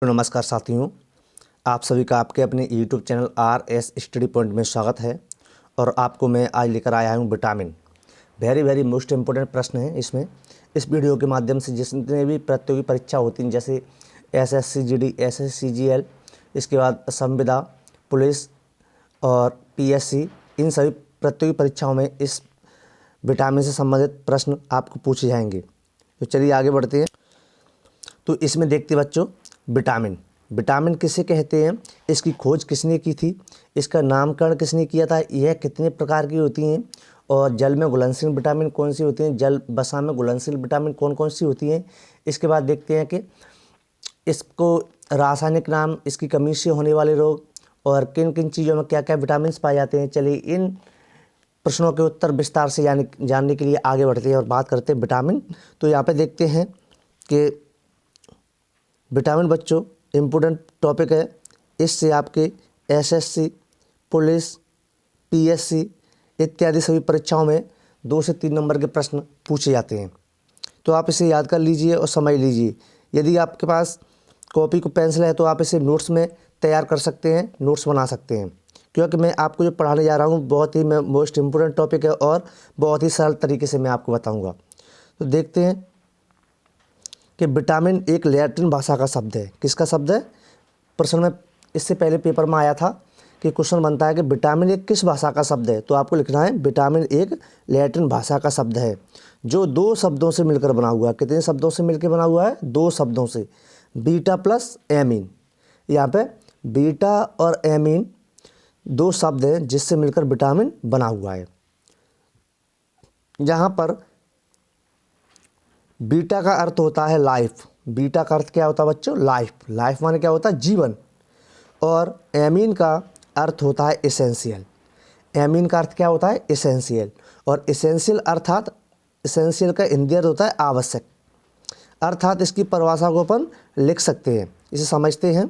नमस्कार साथियों, आप सभी का आपके अपने YouTube channel RS study point में स्वागत है। और आपको मैं आज लेकर आया हूँ विटामिन। वेरी मोस्ट इम्पोर्टेंट प्रश्न है इसमें। इस वीडियो के माध्यम से जितने भी प्रतियोगी परीक्षा होती हैं, जैसे SSC GD, SSC CGL, इसके बाद संविदा, पुलिस और PSC, इन सभी प्रतियोगी परीक्षाओं में इस विटामिन से संबंधित प्रश्न आपको पूछे जाएंगे। तो चलिए आगे बढ़ते हैं। तो इसमें देखते बच्चों, विटामिन किसे कहते हैं, इसकी खोज किसने की थी, इसका नामकरण किसने किया था, यह कितने प्रकार की होती हैं, और जल में घुलनशील विटामिन कौन सी होती हैं, जल वसा में घुलनशील विटामिन कौन कौन सी होती हैं। इसके बाद देखते हैं कि इसको रासायनिक नाम, इसकी कमी से होने वाले रोग, और किन किन चीज़ों में क्या क्या विटामिन पाए जाते हैं। चलिए इन प्रश्नों के उत्तर विस्तार से जानने के लिए आगे बढ़ते हैं और बात करते हैं विटामिन। तो यहाँ पे देखते हैं कि विटामिन बच्चों इम्पोर्टेंट टॉपिक है। इससे आपके SSC, पुलिस, PSC इत्यादि सभी परीक्षाओं में 2 से 3 नंबर के प्रश्न पूछे जाते हैं। तो आप इसे याद कर लीजिए और समझ लीजिए। यदि आपके पास कॉपी को पेंसिल है तो आप इसे नोट्स में तैयार कर सकते हैं, नोट्स बना सकते हैं, क्योंकि मैं आपको जो पढ़ाने जा रहा हूँ बहुत ही मोस्ट इम्पोर्टेंट टॉपिक है और बहुत ही सरल तरीके से मैं आपको बताऊँगा। तो देखते हैं कि विटामिन एक लैटिन भाषा का शब्द है। किसका शब्द है? प्रश्न में इससे पहले पेपर में आया था कि क्वेश्चन बनता है कि विटामिन एक किस भाषा का शब्द है। तो आपको लिखना है विटामिन एक लैटिन भाषा का शब्द है, जो 2 शब्दों से मिलकर बना हुआ है। कितने शब्दों से मिलकर बना हुआ है? 2 शब्दों से, बीटा प्लस एमीन। यहाँ पे बीटा और एमीन 2 शब्द हैं जिससे मिलकर विटामिन बना हुआ है। जहाँ पर बीटा का अर्थ होता है लाइफ। बीटा का अर्थ क्या होता है बच्चों? लाइफ। लाइफ माने क्या होता है? जीवन। और एमीन का अर्थ होता है एसेंशियल। एमीन का अर्थ क्या होता है? एसेंशियल। और एसेंशियल अर्थात एसेंशियल का हिंदी अर्थ होता है आवश्यक। अर्थात इसकी परिभाषा को अपन लिख सकते हैं, इसे समझते हैं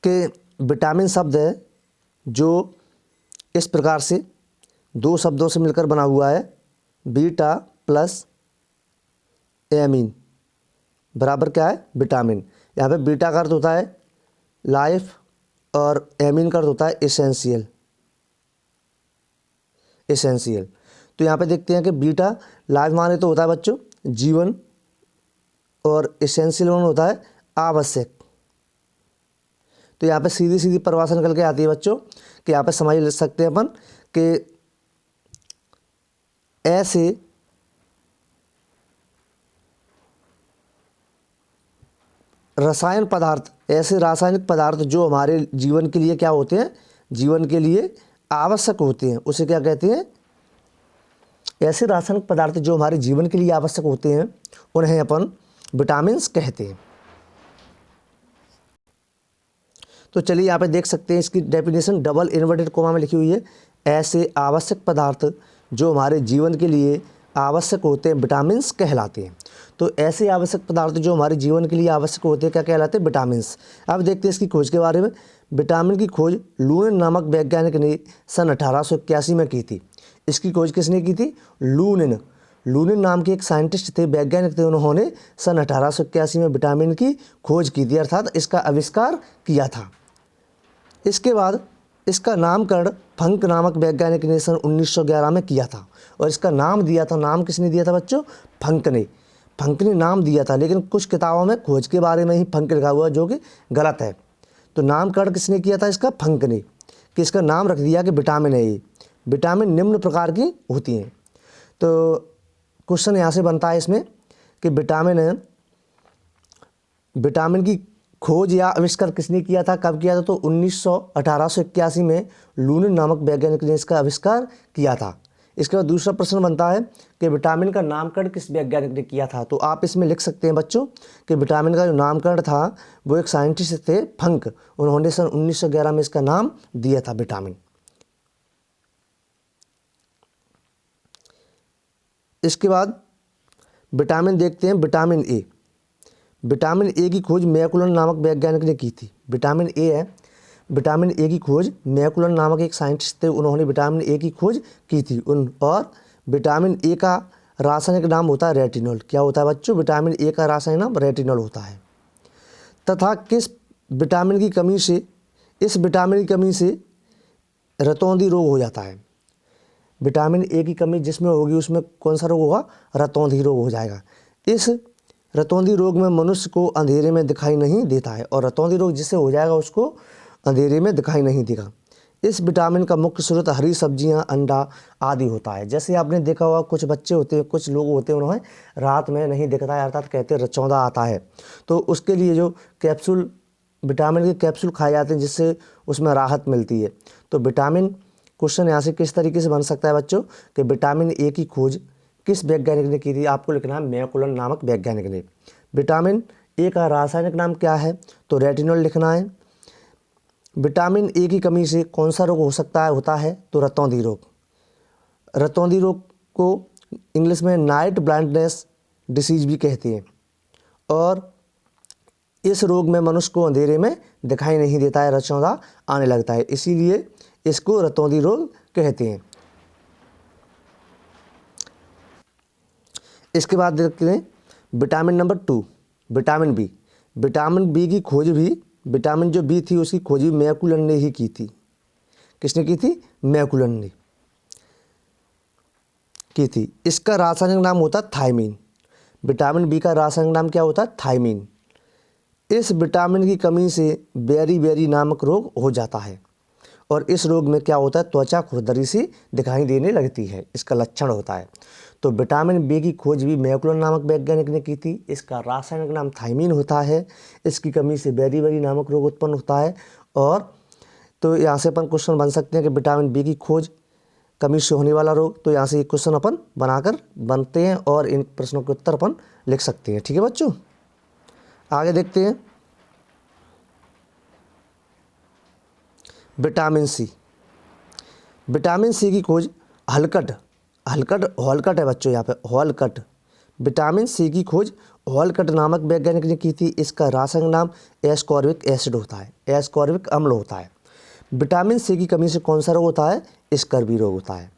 कि विटामिन शब्द है जो इस प्रकार से 2 शब्दों से मिलकर बना हुआ है। बीटा प्लस एमीन बराबर क्या है? विटामिन। यहाँ पे बीटा का अर्थ होता है लाइफ और एमीन का अर्थ होता है एसेंशियल। एसेंशियल। तो यहाँ पे देखते हैं कि बीटा लाइफ माने तो होता है बच्चों जीवन, और एसेंशियल माने होता है आवश्यक। तो यहाँ पे सीधी सीधी परिभाषा निकल के आती है बच्चों कि यहाँ पे समझ सकते हैं अपन कि ऐसे रासायनिक पदार्थ जो हमारे जीवन के लिए क्या होते हैं? जीवन के लिए आवश्यक होते हैं, उसे क्या कहते हैं? ऐसे रासायनिक पदार्थ जो हमारे जीवन के लिए आवश्यक होते हैं उन्हें अपन विटामिन्स कहते हैं। तो चलिए यहाँ पे देख सकते हैं इसकी डेफिनेशन डबल इन्वर्टेड कोमा में लिखी हुई है। ऐसे आवश्यक पदार्थ जो हमारे जीवन के लिए आवश्यक होते हैं विटामिन्स कहलाते हैं। तो ऐसे आवश्यक पदार्थ जो हमारे जीवन के लिए आवश्यक होते हैं क्या कहलाते हैं? विटामिन्स। अब देखते हैं इसकी खोज के बारे में। विटामिन की खोज लूनेन नामक वैज्ञानिक ने सन 1881 में की थी। इसकी खोज किसने की थी? लूनेन नाम के एक साइंटिस्ट थे, वैज्ञानिक थे। उन्होंने सन 1881 में विटामिन की खोज की थी, अर्थात इसका आविष्कार किया था। इसके बाद इसका नामकरण फंक नामक वैज्ञानिक ने सन 1911 में किया था, और इसका नाम दिया था, नाम किसने दिया था बच्चों? फंक ने नाम दिया था। लेकिन कुछ किताबों में खोज के बारे में ही फंक लिखा हुआ है, जो कि गलत है। तो नामकरण किसने किया था इसका? फंक ने। कि इसका नाम रख दिया कि विटामिन है ये। विटामिन निम्न प्रकार की होती हैं। तो क्वेश्चन यहाँ से बनता है इसमें कि विटामिन की खोज या आविष्कार किसने किया था, कब किया था? तो 1881 में लूनेन नामक वैज्ञानिक ने इसका आविष्कार किया था। इसके बाद दूसरा प्रश्न बनता है कि विटामिन का नामकरण किस वैज्ञानिक ने किया था। तो आप इसमें लिख सकते हैं बच्चों कि विटामिन का जो नामकरण था वो एक साइंटिस्ट थे, फंक। उन्होंने सन 1911 में इसका नाम दिया था विटामिन। इसके बाद विटामिन देखते हैं, विटामिन ए। विटामिन ए की खोज मैकुलन नामक वैज्ञानिक ने की थी। विटामिन ए है, विटामिन ए की खोज मैकुलन नामक एक साइंटिस्ट थे, उन्होंने विटामिन ए की खोज की थी। और विटामिन ए का रासायनिक नाम होता है रेटिनॉल। क्या होता है बच्चों? विटामिन ए का रासायनिक नाम रेटिनॉल होता है। तथा किस विटामिन की कमी से, इस विटामिन की कमी से रतौंधी रोग हो जाता है। विटामिन ए की कमी जिसमें होगी उसमें कौन सा रोग होगा? रतौंधी रोग हो जाएगा। इस रतौंधी रोग में मनुष्य को अंधेरे में दिखाई नहीं देता है, और रतौंधी रोग जिससे हो जाएगा उसको अंधेरे में दिखाई नहीं देगा। इस विटामिन का मुख्य स्रोत हरी सब्जियां, अंडा आदि होता है। जैसे आपने देखा होगा कुछ बच्चे होते हैं, कुछ लोग होते हैं, उन्हें रात में नहीं दिखता है, अर्थात कहते हैं रचौंधा आता है, तो उसके लिए जो कैप्सूल, विटामिन के कैप्सूल खाए जाते हैं जिससे उसमें राहत मिलती है। तो विटामिन, क्वेश्चन यहाँ से किस तरीके से बन सकता है बच्चों कि विटामिन ए की खोज किस वैज्ञानिक ने की थी? आपको लिखना है मैकुलन नामक वैज्ञानिक ने। विटामिन ए का रासायनिक नाम क्या है? तो रेटिनॉल लिखना है। विटामिन ए की कमी से कौन सा रोग हो सकता है, होता है? तो रतौंधी रोग। रतौंधी रोग को इंग्लिश में नाइट ब्लाइंडनेस डिसीज भी कहते हैं, और इस रोग में मनुष्य को अंधेरे में दिखाई नहीं देता है, रतौंधा आने लगता है, इसीलिए इसको रतौंधी रोग कहते हैं। इसके बाद देखते हैं vitamin number 2, vitamin B. Vitamin B की खोज भी, विटामिन जो बी थी उसकी खोज भी मैकुलन ने ही की थी। किसने की थी? मैकुलन ने की थी। इसका रासायनिक नाम होता है थायमीन। विटामिन बी का रासायनिक नाम क्या होता है? थायमीन। इस विटामिन की कमी से बेरी नामक रोग हो जाता है, और इस रोग में क्या होता है? त्वचा खुरदरी सी दिखाई देने लगती है, इसका लक्षण होता है। तो विटामिन बी की खोज भी मैकुलन नामक वैज्ञानिक ने की थी। इसका रासायनिक नाम थायमीन होता है। इसकी कमी से बेरी नामक रोग उत्पन्न होता है। और तो यहाँ से अपन क्वेश्चन बन सकते हैं कि विटामिन बी की खोज कमी से होने वाला रोग, तो यहाँ से ये क्वेश्चन अपन बनाकर बनते हैं और इन प्रश्नों के उत्तर अपन लिख सकते हैं। ठीक है बच्चों, आगे देखते हैं विटामिन सी। विटामिन सी की खोज हॉलकट है बच्चों, यहाँ पे हॉलकट। विटामिन सी की खोज हॉलकट नामक वैज्ञानिक ने की थी। इसका रासायनिक नाम एस्कॉर्बिक एसिड होता है, एस्कॉर्बिक अम्ल होता है। विटामिन सी की कमी से कौन सा रोग होता है? स्कर्वी रोग होता है।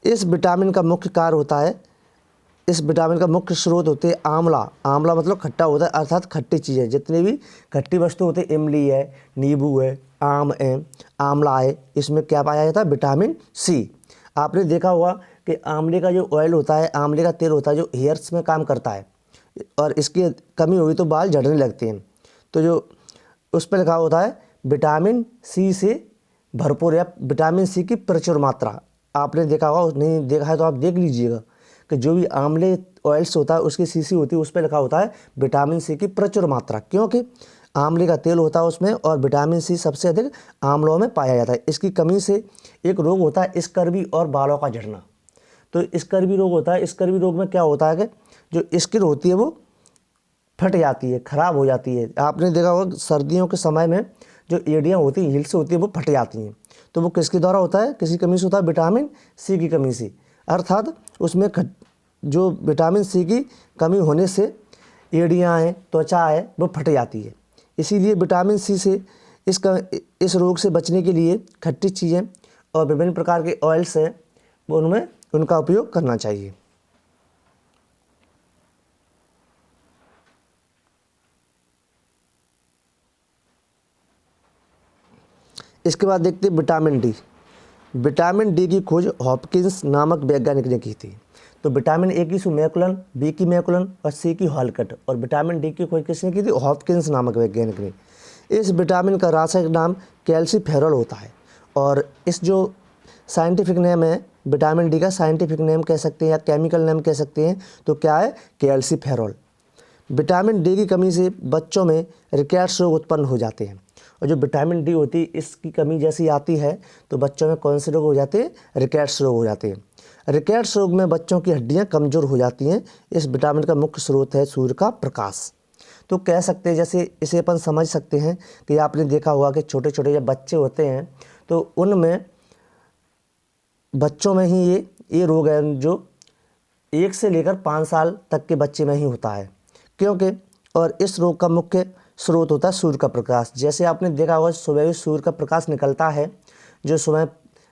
इस विटामिन का मुख्य कार्य होता है, इस विटामिन का मुख्य स्रोत होते हैं आंवला। आंवला मतलब खट्टा होता है, अर्थात खट्टी चीज़ें, जितनी भी खट्टी वस्तु होते हैं, इमली है, नींबू है, आम है, आंवला है, इसमें क्या पाया जाता है? Vitamin C. आपने देखा होगा कि आंवले का जो ऑयल होता है, आंवले का तेल होता है, जो हेयर्स में काम करता है, और इसकी कमी हुई तो बाल झड़ने लगते हैं, तो जो उस पर लिखा होता है विटामिन सी से भरपूर, या विटामिन सी की प्रचुर मात्रा। आपने देखा होगा, नहीं देखा है तो आप देख लीजिएगा कि जो भी आंवले ऑयल्स होता है उसकी सीसी होती है, उस पर लिखा होता है विटामिन सी की प्रचुर मात्रा, क्योंकि आंवले का तेल होता है उसमें, और विटामिन सी सबसे अधिक आंवलों में पाया जाता है। इसकी कमी से एक रोग होता है स्कर्वी और बालों का झड़ना। तो स्कर्वी रोग होता है, स्कर्वी रोग में क्या होता है कि जो स्किन होती है वो फट जाती है, ख़राब हो जाती है। आपने देखा होगा सर्दियों के समय में जो एड़ियाँ होती हैं, हिल्स होती है, वो फट जाती हैं, तो वो किसके द्वारा होता है? किसी कमी से होता है, विटामिन सी की कमी से। अर्थात उसमें जो विटामिन सी की कमी होने से एड़ियाँ हैं, त्वचा है, वो फट जाती है। इसीलिए विटामिन सी से इस रोग से बचने के लिए खट्टी चीज़ें और विभिन्न प्रकार के ऑयल्स हैं, वो उनमें उनका उपयोग करना चाहिए। इसके बाद देखते हैं विटामिन डी। विटामिन डी की खोज हॉपकिंस नामक वैज्ञानिक ने की थी। तो विटामिन ए की मैकुलन, बी की मैकुलन और सी की हॉलकट, और विटामिन डी की खोज किसने की थी? हॉपकिंस नामक वैज्ञानिक ने। इस विटामिन का रासायनिक नाम कैल्सीफेरॉल होता है, और इस जो साइंटिफिक नेम है विटामिन डी का, साइंटिफिक नेम कह सकते हैं या केमिकल नेम कह सकते हैं, तो क्या है? कैल्सीफेरॉल। विटामिन डी की कमी से बच्चों में रिकेट्स रोग उत्पन्न हो जाते हैं, और जो विटामिन डी होती है इसकी कमी जैसी आती है तो बच्चों में कौन से रोग हो जाते हैं? रिकेट्स रोग हो जाते हैं। रिकेट्स रोग में बच्चों की हड्डियां कमज़ोर हो जाती हैं। इस विटामिन का मुख्य स्रोत है सूर्य का प्रकाश। तो कह सकते हैं, जैसे इसे अपन समझ सकते हैं कि आपने देखा होगा कि छोटे छोटे जब बच्चे होते हैं तो उनमें बच्चों में ही ये रोग है जो 1 से लेकर 5 साल तक के बच्चे में ही होता है, क्योंकि और इस रोग का मुख्य स्रोत होता है सूर्य का प्रकाश। जैसे आपने देखा होगा सुबह भी सूर्य का प्रकाश निकलता है, जो सुबह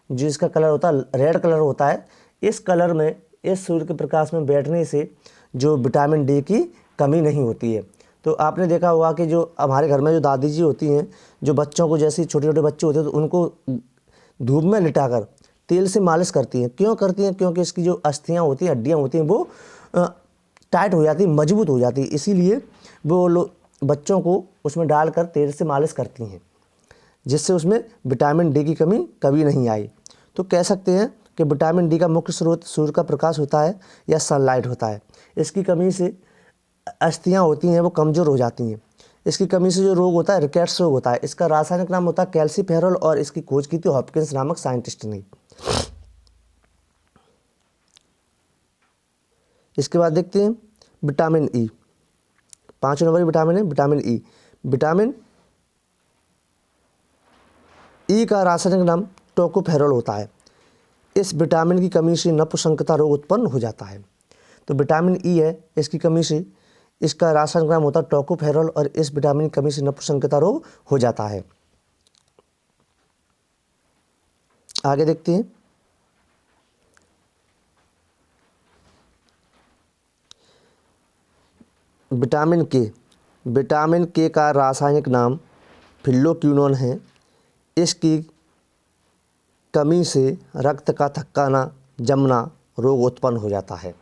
जिसका कलर होता है रेड कलर होता है, इस कलर में इस सूर्य के प्रकाश में बैठने से जो विटामिन डी की कमी नहीं होती है। तो आपने देखा होगा कि जो हमारे घर में जो दादी जी होती हैं, जो बच्चों को, जैसे छोटे छोटे बच्चे होते हैं, तो उनको धूप में लिटाकर तेल से मालिश करती हैं। क्यों करती हैं? क्योंकि इसकी जो अस्थियाँ होती हैं, हड्डियाँ होती हैं, वो टाइट हो जाती, मजबूत हो जाती है। इसीलिए वो लोग बच्चों को उसमें डालकर तेल से मालिश करती हैं, जिससे उसमें विटामिन डी की कमी कभी नहीं आई। तो कह सकते हैं कि विटामिन डी का मुख्य स्रोत सूर्य का प्रकाश होता है या सनलाइट होता है। इसकी कमी से अस्थियाँ होती हैं वो कमज़ोर हो जाती हैं। इसकी कमी से जो रोग होता है रिकेट्स रोग होता है। इसका रासायनिक नाम होता है कैल्सीफेरॉल और इसकी खोज की थी हॉपकिंस नामक साइंटिस्ट ने। इसके बाद देखते हैं विटामिन ई। 5 नंबर विटामिन है विटामिन ई। विटामिन ई का रासायनिक नाम टोकोफेरॉल होता है। इस विटामिन की कमी से नपुंसकता रोग उत्पन्न हो जाता है। तो विटामिन ई है, इसकी कमी से, इसका रासायनिक नाम होता है टोकोफेरॉल और इस विटामिन की कमी से नपुंसकता रोग हो जाता है। आगे देखते हैं विटामिन के। विटामिन के का रासायनिक नाम फिल्लोक्विनोन है। इसकी कमी से रक्त का थक्काना, जमना रोग उत्पन्न हो जाता है।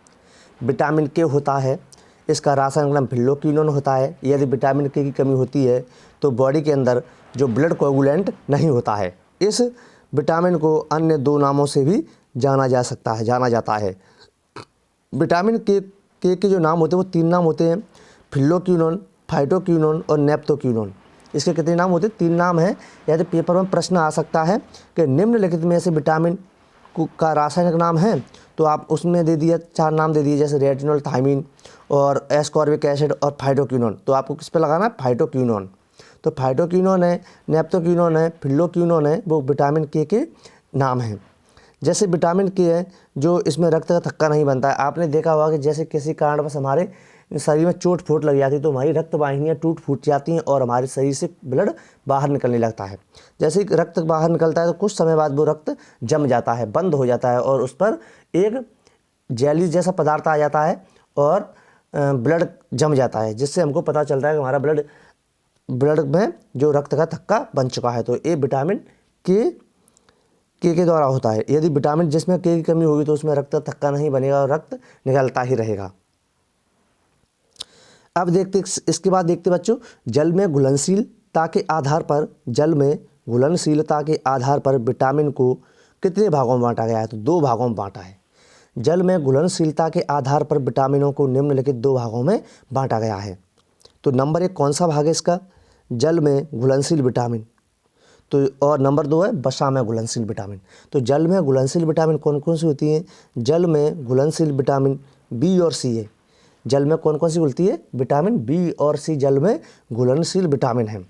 विटामिन के होता है, इसका रासायनिक नाम फिल्लोक्विनोन होता है। यदि विटामिन के की कमी होती है तो बॉडी के अंदर जो ब्लड कोगुलेंट नहीं होता है। इस विटामिन को अन्य 2 नामों से भी जाना जाता है। विटामिन के जो नाम होते हैं वो 3 नाम होते हैं, फिल्लोक्विनोन, फाइटोक्विनोन और नेप्टोक्विनोन। इसके कितने नाम होते हैं? 3 नाम हैं। यदि पेपर में प्रश्न आ सकता है कि निम्नलिखित में से विटामिन का रासायनिक नाम है, तो आप उसमें दे दिया 4 नाम दे दिए, जैसे रेटिनॉल, थायमीन और एस्कॉर्बिक एसिड और फाइटोक्विनोन। तो आपको किस पे लगाना है? फाइटोक्विनोन। तो फाइटोक्विनोन है, नेप्टोक्विनोन है, फिल्लोक्विनोन है, वो विटामिन के नाम हैं। जैसे विटामिन के है जो इसमें रक्त का थक्का नहीं बनता है। आपने देखा होगा कि जैसे किसी कारणवश हमारे शरीर में चोट फूट लग जाती है तो हमारी रक्त वाहिनियाँ टूट फूट जाती हैं और हमारे शरीर से ब्लड बाहर निकलने लगता है। जैसे ही रक्त बाहर निकलता है तो कुछ समय बाद वो रक्त जम जाता है, बंद हो जाता है और उस पर एक जेली जैसा पदार्थ आ जाता है और ब्लड जम जाता है, जिससे हमको पता चलता है कि हमारा ब्लड में जो रक्त का थक्का बन चुका है। तो ये विटामिन के द्वारा होता है। यदि विटामिन जिसमें के की कमी होगी तो उसमें रक्त थक्का नहीं बनेगा और रक्त निकलता ही रहेगा। अब इसके बाद देखते बच्चों, जल में घुलनशीलता के आधार पर विटामिन को कितने भागों में बांटा गया है? तो 2 भागों में बांटा है। जल में घुलनशीलता के आधार पर विटामिनों को निम्नलिखित 2 भागों में बांटा गया है। तो नंबर 1 कौन सा भाग है इसका? जल में घुलनशील विटामिन। तो और नंबर 2 है वसा में घुलनशील विटामिन। तो जल में घुलनशील विटामिन कौन कौन सी होती हैं? जल में घुलनशील विटामिन बी और सी है। जल में कौन कौन सी घुलती है? विटामिन बी और सी जल में घुलनशील विटामिन है,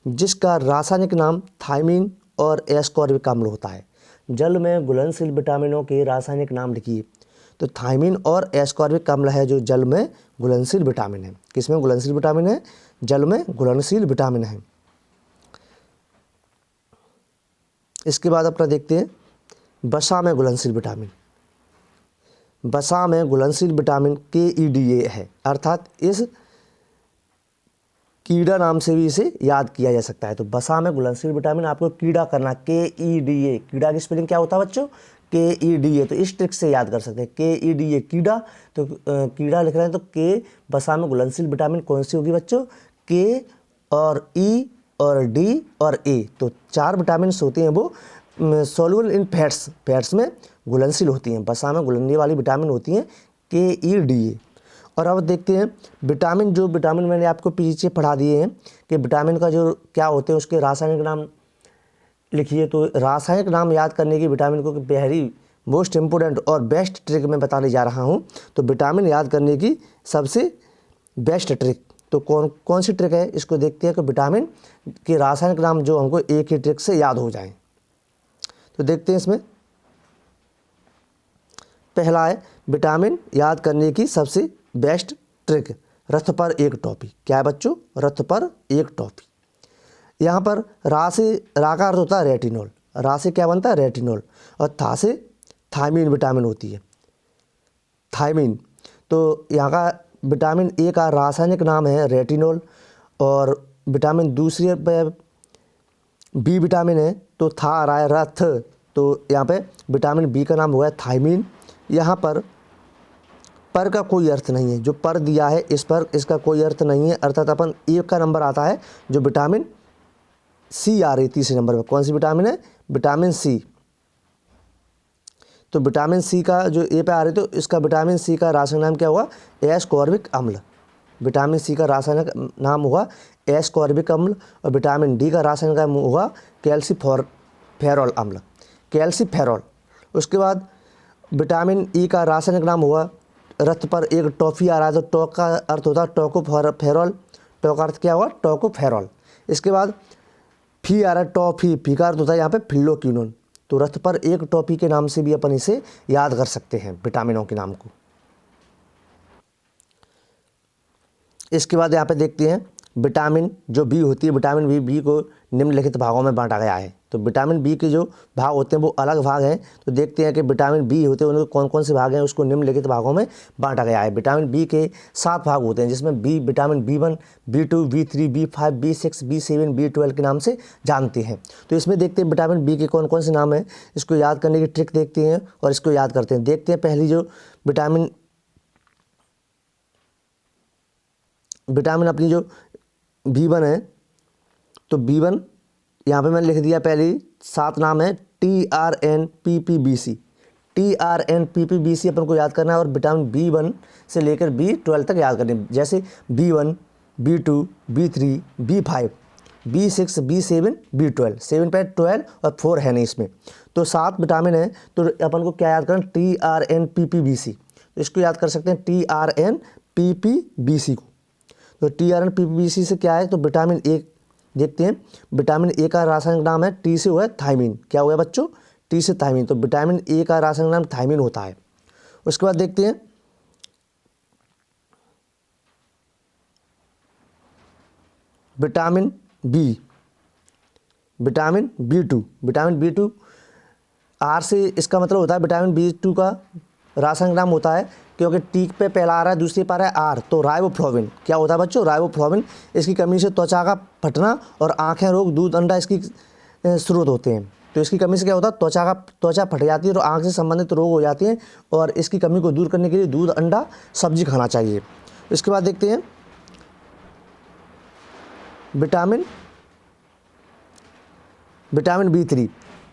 जिसका रासायनिक नाम थायमीन और एस्कॉर्बिक अम्ल होता है। जल में घुलनशील विटामिनों के रासायनिक नाम लिखिए। तो थायमीन और एस्कॉर्बिक अम्ल है जो जल में घुलनशील विटामिन है। किसमें घुलनशील विटामिन है? जल में घुलनशील विटामिन है। इसके बाद अपना देखते हैं वसा में घुलनशील विटामिन। वसा में घुलनशील विटामिन KEDA है, अर्थात इस कीड़ा नाम से भी इसे याद किया जा सकता है। तो वसा में घुलनशील विटामिन आपको कीड़ा करना, KEDA। कीड़ा की स्पेलिंग क्या होता है बच्चों? KEDA। तो इस ट्रिक से याद कर सकते हैं, KEDA कीड़ा। तो कीड़ा लिख रहे हैं तो के वसा में घुलनशील विटामिन कौन सी होगी बच्चों? K और E और D और A। तो 4 विटामिन होती हैं वो सोल्यूबल इन फैट्स में घुलनशील होती हैं। वसा में घुलने वाली विटामिन होती हैं KEDA। और अब देखते हैं जो विटामिन मैंने आपको पीछे पढ़ा दिए हैं कि विटामिन का जो क्या होते हैं उसके रासायनिक नाम लिखिए। तो रासायनिक नाम याद करने की विटामिन को वेरी मोस्ट इम्पोर्टेंट और बेस्ट ट्रिक मैं बताने जा रहा हूँ। तो विटामिन याद करने की सबसे बेस्ट ट्रिक तो कौन सी ट्रिक है, इसको देखते हैं कि विटामिन के रासायनिक नाम जो हमको एक ही ट्रिक से याद हो जाएं। तो देखते हैं इसमें पहला है विटामिन याद करने की सबसे बेस्ट ट्रिक, रथ पर एक टॉपी। क्या है बच्चों? रथ पर एक टॉपी। यहाँ पर रा का अर्थ होता है रेटिनॉल, रा से क्या बनता है? रेटिनॉल, और था से थायमीन विटामिन होती है। थायमीन। तो यहाँ का विटामिन ए का रासायनिक नाम है रेटिनोल, और विटामिन दूसरी पे बी विटामिन है तो था आ रहा है रथ, तो यहाँ पे विटामिन बी का नाम हुआ है थायमीन। यहाँ पर का कोई अर्थ नहीं है, जो पर दिया है इस पर इसका कोई अर्थ नहीं है, अर्थात अपन ए का नंबर आता है। जो विटामिन सी आ रही तीसरे नंबर पर, कौन सी विटामिन है? विटामिन सी। तो विटामिन सी का जो ए पे आ रही, तो इसका विटामिन सी का रासायनिक नाम क्या हुआ? एस्कॉर्बिक अम्ल। विटामिन सी का रासायनिक नाम हुआ एस्कॉर्बिक अम्ल, और विटामिन डी का रासायनिक नाम हुआ कैल्सीफेरॉल अम्ल, कैल्सीफेरॉल। उसके बाद विटामिन ई का रासायनिक नाम हुआ, रथ पर एक टॉफी आ रहा है तो टॉक का अर्थ होता है टोकोफेरॉल, टॉक का अर्थ क्या हुआ? टोकोफेरॉल। इसके बाद फी आ रहा है टॉफी, फी का अर्थ होता है यहाँ पे फिल्लोक्विनोन, तो रथ पर एक टॉफी के नाम से भी अपन इसे याद कर सकते हैं, विटामिनों के नाम को। इसके बाद यहाँ पे देखते हैं विटामिन जो बी होती है, विटामिन बी को निम्नलिखित भागों में बांटा गया है। तो विटामिन बी के जो भाग होते हैं वो अलग भाग हैं, तो देखते हैं कि विटामिन बी होते हैं उनके कौन कौन से भाग हैं, उसको निम्नलिखित भागों में बांटा गया है। विटामिन बी के 7 भाग होते हैं, जिसमें B vitamin B1, B2, B3, B5, B6, B7, B12 के नाम से जानते हैं। तो इसमें देखते हैं विटामिन बी के कौन कौन से नाम हैं, इसको याद करने की ट्रिक देखते हैं और इसको याद करते हैं। देखते हैं पहली जो विटामिन अपनी जो B1 है, तो B1 यहाँ पे मैंने लिख दिया, पहली 7 नाम है TRNPPBC, TRNPPBC अपन को याद करना है, और विटामिन B1 से लेकर B12 तक याद करनी है। जैसे B1, B2, B3, B5, B6, B7, B12, 7 पे 12 और 4 है नहीं इसमें, तो 7 विटामिन है। तो अपन को क्या याद करना? TRNPPBC, तो इसको याद कर सकते हैं TRNPPBC को। तो TRNPPBC से क्या है? तो विटामिन ए देखते हैं, विटामिन ए का रासायनिक नाम है टी से हुआ है थायमीन। क्या हुआ बच्चों? टी से थायमीन, तो विटामिन ए का रासायनिक नाम थायमीन होता है। उसके बाद देखते हैं vitamin B, vitamin B2, vitamin B2 आर से इसका मतलब होता है विटामिन B2 का रासायनिक नाम होता है, क्योंकि टी पे पहला आ रहा है दूसरी पर है आर, तो राइबोफ्लाविन। क्या होता है बच्चों? राइबोफ्लाविन। इसकी कमी से त्वचा का फटना और आंखें रोग, दूध अंडा इसकी स्रोत होते हैं। तो इसकी कमी से क्या होता है? त्वचा फट जाती है और आंख से संबंधित रोग हो जाते हैं, और इसकी कमी को दूर करने के लिए दूध अंडा सब्जी खाना चाहिए। इसके बाद देखते हैं विटामिन B3,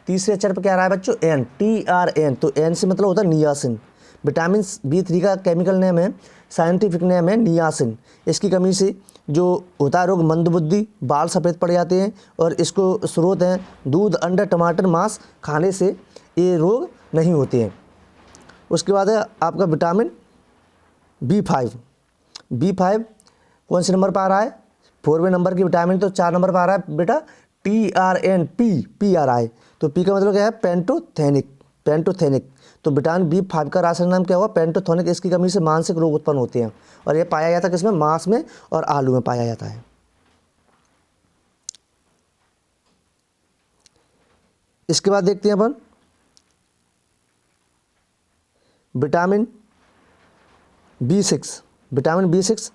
तीसरे अक्षर पर क्या आ रहा है बच्चों? एन, TRN, तो एन से मतलब होता है नियासिन। विटामिन B3 का केमिकल नेम है, साइंटिफिक नेम है नियासिन। इसकी कमी से जो होता है रोग मंदबुद्धि, बाल सफ़ेद पड़ जाते हैं, और इसको स्रोत हैं दूध, अंडा, टमाटर, मांस खाने से ये रोग नहीं होते हैं। उसके बाद है आपका विटामिन B5, B5 कौन से नंबर पर आ रहा है? 4वें नंबर की विटामिन, तो 4 नंबर पर आ रहा है बेटा TRNP आ रहा है, तो पी का मतलब क्या है? पेंटोथेनिक। तो विटामिन B5 का रासायनिक नाम क्या हुआ? पेंटोथेनिक। इसकी कमी से मानसिक रोग उत्पन्न होते हैं, और यह पाया जाता है किसमें? मांस में और आलू में पाया जाता है। इसके बाद देखते हैं अपन विटामिन B6, विटामिन B6।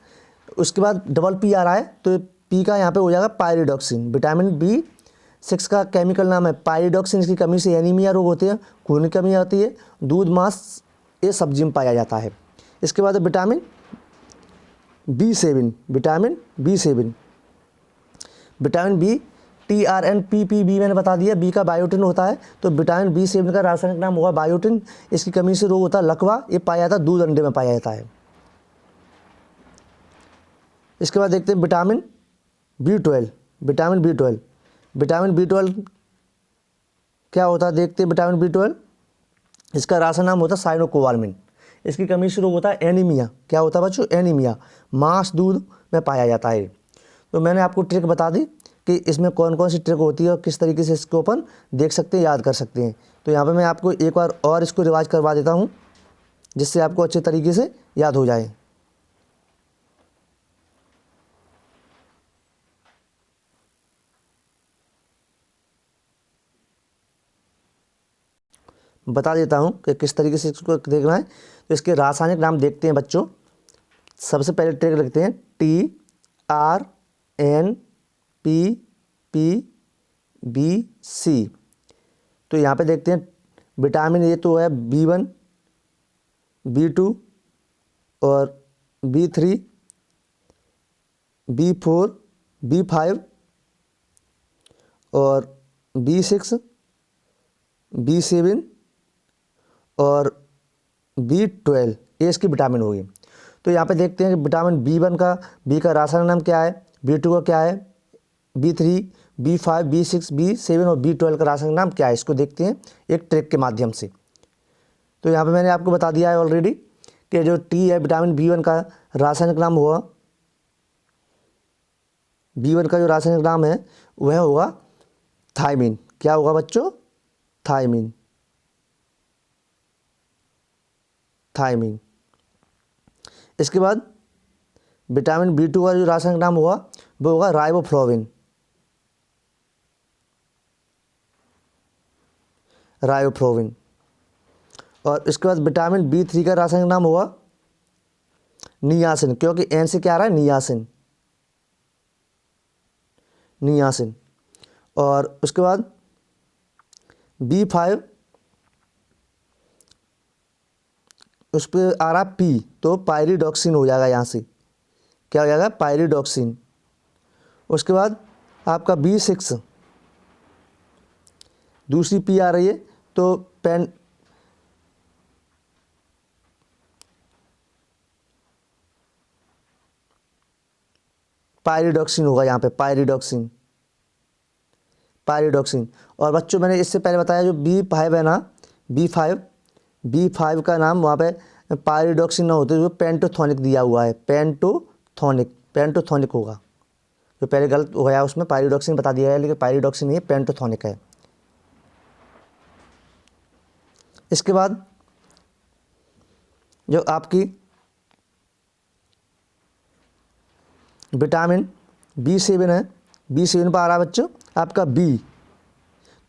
उसके बाद डबल पी आ रहा है, तो पी का यहाँ पे हो जाएगा पायरिडॉक्सिन। विटामिन B6 का केमिकल नाम है पायरिडॉक्सिन। इसकी कमी से एनीमिया रोग होते हैं, खून की कमी आती है, दूध, मांस ये सब्जी में पाया जाता है। इसके बाद vitamin B7, vitamin B TRNPPB मैंने बता दिया, बी का बायोटिन होता है, तो विटामिन B7 का रासायनिक नाम होगा बायोटिन। इसकी कमी से रोग होता है लकवा, ये पाया जाता है दूध, अंडे में पाया जाता है। इसके बाद देखते हैं विटामिन B12, विटामिन B12 क्या होता है? देखते हैं विटामिन B12, इसका रासायनिक नाम होता है साइनोकोबालमिन। इसकी कमी से रोग होता है एनीमिया। क्या होता है बच्चों? एनीमिया, मांस, दूध में पाया जाता है। तो मैंने आपको ट्रिक बता दी कि इसमें कौन कौन सी ट्रिक होती है और किस तरीके से इसको अपन देख सकते हैं, याद कर सकते हैं। तो यहाँ पे मैं आपको एक बार और इसको रिवाइज करवा देता हूँ, जिससे आपको अच्छे तरीके से याद हो जाए। बता देता हूँ कि किस तरीके से इसको देखना है। तो इसके रासायनिक नाम देखते हैं बच्चों। सबसे पहले ट्रिक लिखते हैं TRNPPBC। तो यहाँ पे देखते हैं विटामिन ए तो है B1, B2 और B3, B4, B5 और B6, B7 और B12, ये इसकी विटामिन होगी। तो यहाँ पे देखते हैं कि विटामिन B1 का बी का रासायनिक नाम क्या है, B2 का क्या है, B3, B5, B6, B7 और B12 का रासायनिक नाम क्या है, इसको देखते हैं एक ट्रिक के माध्यम से। तो यहाँ पे मैंने आपको बता दिया है ऑलरेडी कि जो टी है विटामिन B1 का रासायनिक नाम हुआ, B1 का जो रासायनिक नाम है वह होगा थायमीन। क्या होगा बच्चों? थायमीन। थायमीन। इसके बाद विटामिन B2 का जो रासायनिक नाम होगा वो होगा राइबोफ्लाविन। राइबोफ्लाविन। और इसके बाद विटामिन B3 का रासायनिक नाम होगा नियासिन, क्योंकि एन से क्या आ रहा है, नियासिन। नियासिन। और उसके बाद B5 उस पर आ रहा P, तो पायरिडॉक्सिन हो जाएगा यहाँ से। क्या हो जाएगा? पायरिडॉक्सिन। उसके बाद आपका B6 दूसरी P आ रही है तो पायरिडॉक्सिन होगा यहाँ पे, पायरिडॉक्सिन। पायरिडॉक्सिन। और बच्चों मैंने इससे पहले बताया जो B5 है ना, B5 का नाम वहाँ पे पायरिडॉक्सिन ना होते, जो पेंटोथोनिक दिया हुआ है, पेंटोथोनिक होगा। जो पहले गलत हो गया उसमें पायरिडॉक्सिन बता दिया है, लेकिन पायरिडॉक्सिन नहीं है, पेंटोथोनिक है। इसके बाद जो आपकी विटामिन B7 है, B7 पर आ रहा है बच्चों आपका B,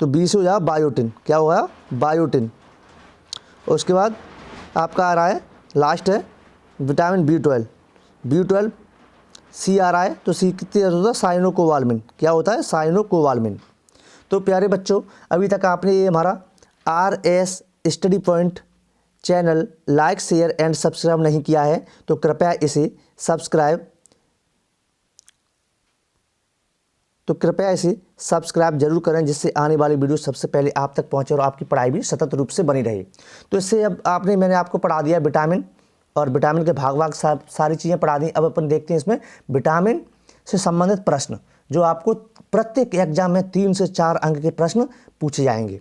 तो B से हो जाएगा बायोटिन। क्या होगा? बायोटिन। उसके बाद आपका आ रहा है, लास्ट है विटामिन B12 C आ रहा है, तो C कितनी होता है? साइनोकोबाल्मिन। क्या होता है? साइनोकोबाल्मिन। तो प्यारे बच्चों, अभी तक आपने ये हमारा RS study point channel like, share and subscribe नहीं किया है तो कृपया इसे सब्सक्राइब जरूर करें, जिससे आने वाली वीडियो सबसे पहले आप तक पहुंचे और आपकी पढ़ाई भी सतत रूप से बनी रहे। तो इससे अब मैंने आपको पढ़ा दिया विटामिन, और विटामिन के भाग सारी चीज़ें पढ़ा दी। अब अपन देखते हैं इसमें विटामिन से संबंधित प्रश्न, जो आपको प्रत्येक एग्जाम में 3 से 4 अंक के प्रश्न पूछे जाएंगे।